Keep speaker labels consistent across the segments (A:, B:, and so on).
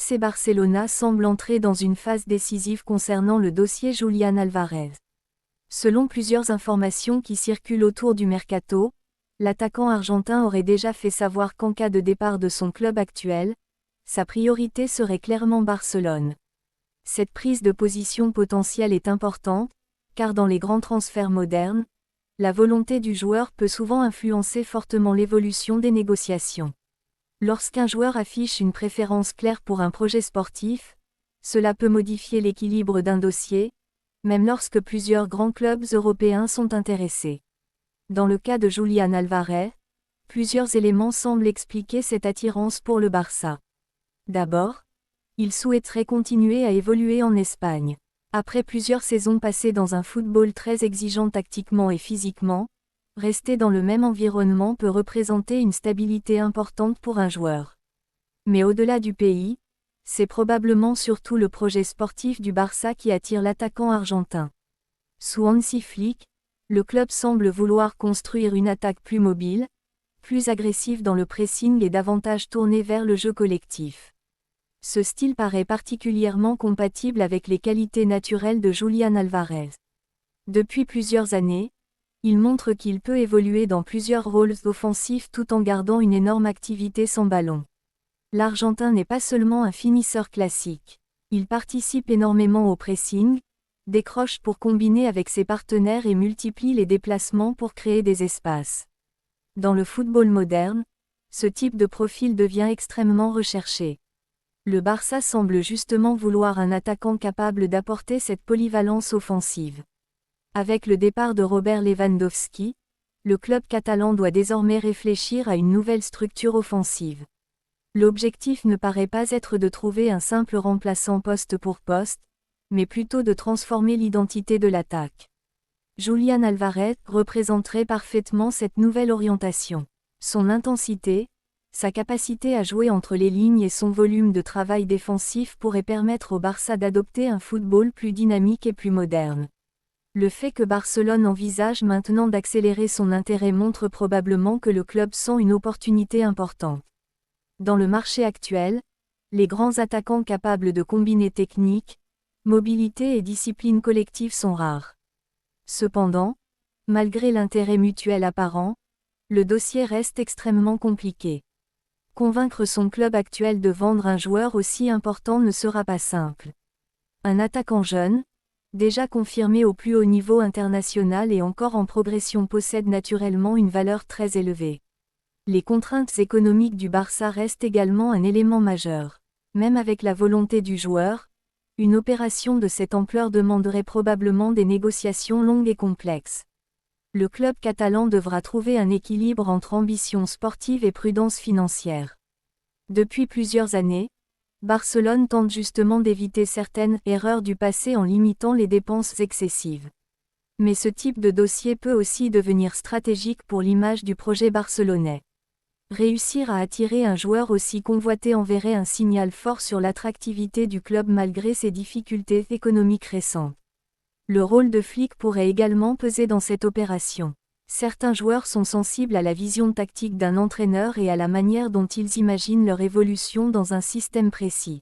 A: FC Barcelona semble entrer dans une phase décisive concernant le dossier Julián Álvarez. Selon plusieurs informations qui circulent autour du mercato, l'attaquant argentin aurait déjà fait savoir qu'en cas de départ de son club actuel, sa priorité serait clairement Barcelone. Cette prise de position potentielle est importante, car dans les grands transferts modernes, la volonté du joueur peut souvent influencer fortement l'évolution des négociations. Lorsqu'un joueur affiche une préférence claire pour un projet sportif, cela peut modifier l'équilibre d'un dossier, même lorsque plusieurs grands clubs européens sont intéressés. Dans le cas de Julián Álvarez, plusieurs éléments semblent expliquer cette attirance pour le Barça. D'abord, il souhaiterait continuer à évoluer en Espagne. Après plusieurs saisons passées dans un football très exigeant tactiquement et physiquement, rester dans le même environnement peut représenter une stabilité importante pour un joueur. Mais au-delà du pays, c'est probablement surtout le projet sportif du Barça qui attire l'attaquant argentin. Sous Hansi Flick, le club semble vouloir construire une attaque plus mobile, plus agressive dans le pressing et davantage tournée vers le jeu collectif. Ce style paraît particulièrement compatible avec les qualités naturelles de Julián Álvarez. Depuis plusieurs années, il montre qu'il peut évoluer dans plusieurs rôles offensifs tout en gardant une énorme activité sans ballon. L'Argentin n'est pas seulement un finisseur classique. Il participe énormément au pressing, décroche pour combiner avec ses partenaires et multiplie les déplacements pour créer des espaces. Dans le football moderne, ce type de profil devient extrêmement recherché. Le Barça semble justement vouloir un attaquant capable d'apporter cette polyvalence offensive. Avec le départ de Robert Lewandowski, le club catalan doit désormais réfléchir à une nouvelle structure offensive. L'objectif ne paraît pas être de trouver un simple remplaçant poste pour poste, mais plutôt de transformer l'identité de l'attaque. Julián Álvarez représenterait parfaitement cette nouvelle orientation. Son intensité, sa capacité à jouer entre les lignes et son volume de travail défensif pourraient permettre au Barça d'adopter un football plus dynamique et plus moderne. Le fait que Barcelone envisage maintenant d'accélérer son intérêt montre probablement que le club sent une opportunité importante. Dans le marché actuel, les grands attaquants capables de combiner technique, mobilité et discipline collective sont rares. Cependant, malgré l'intérêt mutuel apparent, le dossier reste extrêmement compliqué. Convaincre son club actuel de vendre un joueur aussi important ne sera pas simple. Un attaquant jeune, déjà confirmé au plus haut niveau international et encore en progression, possède naturellement une valeur très élevée. Les contraintes économiques du Barça restent également un élément majeur. Même avec la volonté du joueur, une opération de cette ampleur demanderait probablement des négociations longues et complexes. Le club catalan devra trouver un équilibre entre ambition sportive et prudence financière. Depuis plusieurs années, Barcelone tente justement d'éviter certaines erreurs du passé en limitant les dépenses excessives. Mais ce type de dossier peut aussi devenir stratégique pour l'image du projet barcelonais. Réussir à attirer un joueur aussi convoité enverrait un signal fort sur l'attractivité du club malgré ses difficultés économiques récentes. Le rôle de Flick pourrait également peser dans cette opération. Certains joueurs sont sensibles à la vision tactique d'un entraîneur et à la manière dont ils imaginent leur évolution dans un système précis.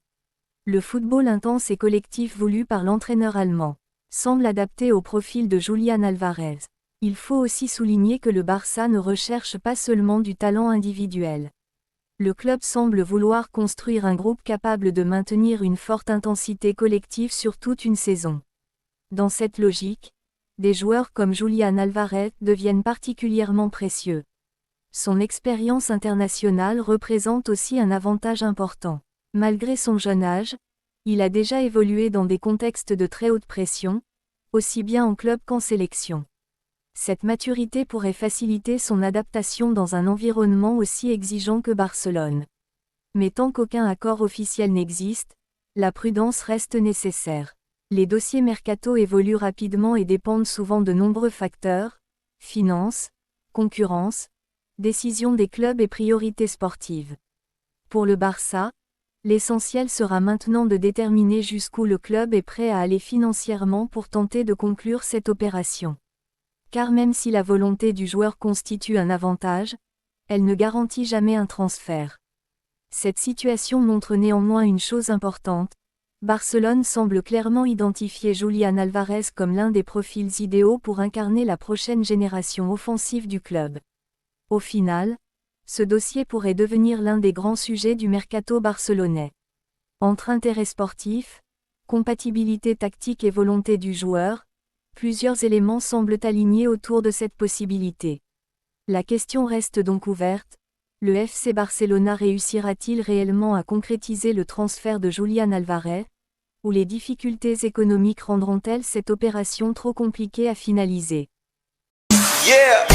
A: Le football intense et collectif voulu par l'entraîneur allemand semble adapté au profil de Julián Álvarez. Il faut aussi souligner que le Barça ne recherche pas seulement du talent individuel. Le club semble vouloir construire un groupe capable de maintenir une forte intensité collective sur toute une saison. Dans cette logique, des joueurs comme Julián Álvarez deviennent particulièrement précieux. Son expérience internationale représente aussi un avantage important. Malgré son jeune âge, il a déjà évolué dans des contextes de très haute pression, aussi bien en club qu'en sélection. Cette maturité pourrait faciliter son adaptation dans un environnement aussi exigeant que Barcelone. Mais tant qu'aucun accord officiel n'existe, la prudence reste nécessaire. Les dossiers mercato évoluent rapidement et dépendent souvent de nombreux facteurs, finances, concurrence, décisions des clubs et priorités sportives. Pour le Barça, l'essentiel sera maintenant de déterminer jusqu'où le club est prêt à aller financièrement pour tenter de conclure cette opération. Car même si la volonté du joueur constitue un avantage, elle ne garantit jamais un transfert. Cette situation montre néanmoins une chose importante. Barcelone semble clairement identifier Julián Álvarez comme l'un des profils idéaux pour incarner la prochaine génération offensive du club. Au final, ce dossier pourrait devenir l'un des grands sujets du mercato barcelonais. Entre intérêt sportif, compatibilité tactique et volonté du joueur, plusieurs éléments semblent alignés autour de cette possibilité. La question reste donc ouverte. Le FC Barcelona réussira-t-il réellement à concrétiser le transfert de Julián Álvarez, ou les difficultés économiques rendront-elles cette opération trop compliquée à finaliser?
B: Yeah!